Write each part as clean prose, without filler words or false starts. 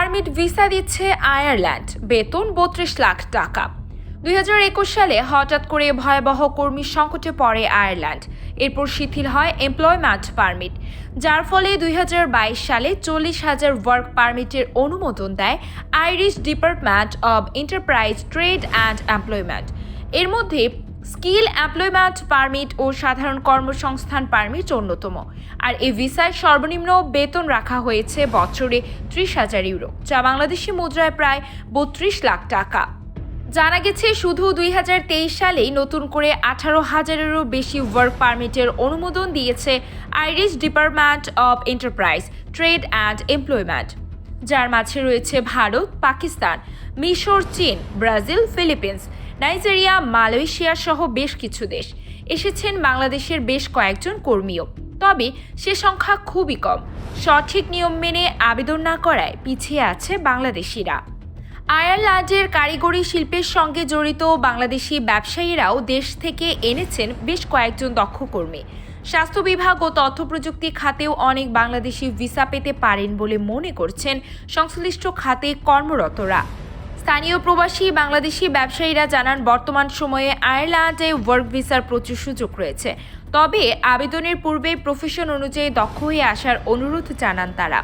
Permit visa দিচ্ছে Ireland, বেতন ৩২ লাখ টাকা। ২০২১ সালে হঠাৎ করে ভয়াবহ কর্মী সংকটে পড়ে আয়ারল্যান্ড। এরপর শিথিল হয় এমপ্লয়মেন্ট পারমিট, যার ফলে ২০২২ সালে ৪০,০০০ ওয়ার্ক পারমিটের অনুমোদন দেয় Irish department of enterprise, trade and employment. এর মধ্যে স্কিল এমপ্লয়মেন্ট পারমিট ও সাধারণ কর্মসংস্থান পারমিট অন্যতম। আর এই ভিসায় সর্বনিম্ন বেতন রাখা হয়েছে বছরে ৩০,০০০ ইউরো, যা বাংলাদেশি মুদ্রায় প্রায় ৩২ লাখ টাকা। জানা গেছে, শুধু ২০২৩ সালেই নতুন করে ১৮,০০০-এরও বেশি ওয়ার্ক পারমিটের অনুমোদন দিয়েছে Irish department of enterprise, trade and employment, যার মাঝে রয়েছে ভারত, পাকিস্তান, মিশর, চীন, ব্রাজিল, ফিলিপিন্স, নাইজেরিয়া, মালয়েশিয়া সহ বেশ কিছু দেশ। এসেছেন বাংলাদেশের বেশ কয়েকজন কর্মীও, তবে সে সংখ্যা খুবই কম। সঠিক নিয়ম মেনে আবেদন না করায় পিছিয়ে আছে বাংলাদেশিরা। আয়ারল্যান্ডের কারিগরি শিল্পের সঙ্গে জড়িত বাংলাদেশি ব্যবসায়ীরাও দেশ থেকে এনেছেন বেশ কয়েকজন দক্ষ কর্মী। স্বাস্থ্য বিভাগ ও তথ্য প্রযুক্তি খাতেও অনেক বাংলাদেশি ভিসা পেতে পারেন বলে মনে করছেন সংশ্লিষ্ট খাতে কর্মরতরা। স্থানীয় প্রবাসী বাংলাদেশি ব্যবসায়ীরা জানান, বর্তমান সময়ে আয়ারল্যান্ডে ওয়ার্ক ভিসার প্রচুর সুযোগ রয়েছে, তবে আবেদনের পূর্বে প্রফেশন অনুযায়ী দক্ষ হয়ে আসার অনুরোধ জানান তারা।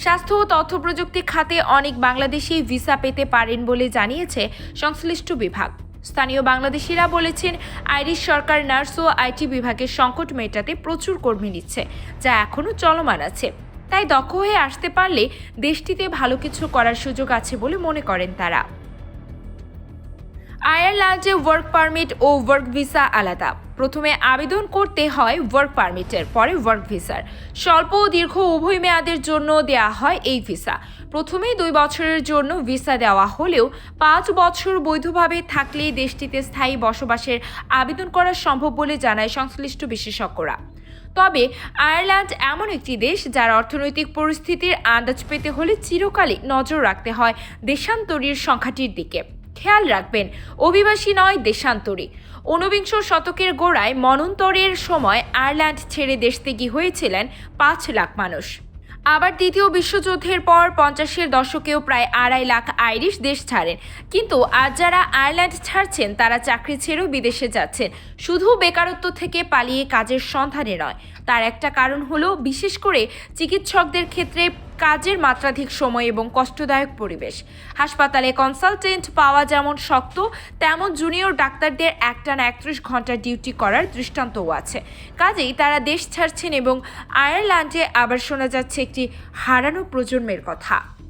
স্বাস্থ্য ও তথ্য প্রযুক্তি খাতে অনেক বাংলাদেশি ভিসা পেতে পারেন বলে জানিয়েছে সংশ্লিষ্ট বিভাগ। স্থানীয় বাংলাদেশিরা বলেছেন, আইরিশ সরকার নার্স ও আইটি বিভাগের সংকট মেটাতে প্রচুর কর্মী নিচ্ছে, যা এখনও চলমান আছে। তাই দক্ষ হয়ে আসতে পারলে দেশটিতে ভালো কিছু করার সুযোগ আছে বলে মনে করেন তারা। আয়ারল্যান্ডে ওয়ার্ক পারমিট ও ওয়ার্ক ভিসা আলাদা। প্রথমে আবেদন করতে হয় ওয়ার্ক পারমিটের, পরে ওয়ার্ক ভিসার। স্বল্প ও দীর্ঘ উভয় মেয়াদের জন্য দেয়া হয় এই ভিসা। প্রথমে ২ বছরের জন্য ভিসা দেওয়া হলেও ৫ বছর বৈধভাবে থাকলে দেশটিতে স্থায়ী বসবাসের আবেদন করা সম্ভব বলে জানায় সংশ্লিষ্ট বিশেষজ্ঞরা। তবে আয়ারল্যান্ড এমন একটি দেশ যার অর্থনৈতিক পরিস্থিতির আন্দাজ পেতে হলে চিরকালই নজর রাখতে হয় দেশান্তরীর সংখ্যাটির দিকে। খেয়াল রাখবেন, অভিবাসী নয়, দেশান্তরী। ১৯বিংশ শতকের গোড়ায় মন্বন্তরের সময় আয়ারল্যান্ড ছেড়ে দেশত্যাগী হয়েছিলেন ৫ লাখ মানুষ। আবার দ্বিতীয় বিশ্বযুদ্ধের পর ৫০-এর দশকেও প্রায় ২.৫ লাখ আইরিশ দেশ ছাড়েন। কিন্তু আজ যারা আয়ারল্যান্ড ছাড়ছেন তারা চাকরি ছেড়েও বিদেশে যাচ্ছেন, শুধু বেকারত্ব থেকে পালিয়ে কাজের সন্ধানে নয়। তার একটা কারণ হলো, বিশেষ করে চিকিৎসকদের ক্ষেত্রে কাজের মাত্রাধিক সময় এবং কষ্টদায়ক পরিবেশ। হাসপাতালে কনসালটেন্ট পাওয়া যেমন শক্ত, তেমন জুনিয়র ডাক্তারদের একটানা ৩১ ঘন্টা ডিউটি করার দৃষ্টান্তও আছে। কাজেই তারা দেশ ছাড়ছেন এবং আয়ারল্যান্ডে আবার শোনা যাচ্ছে একটি হারানো প্রজন্মের কথা।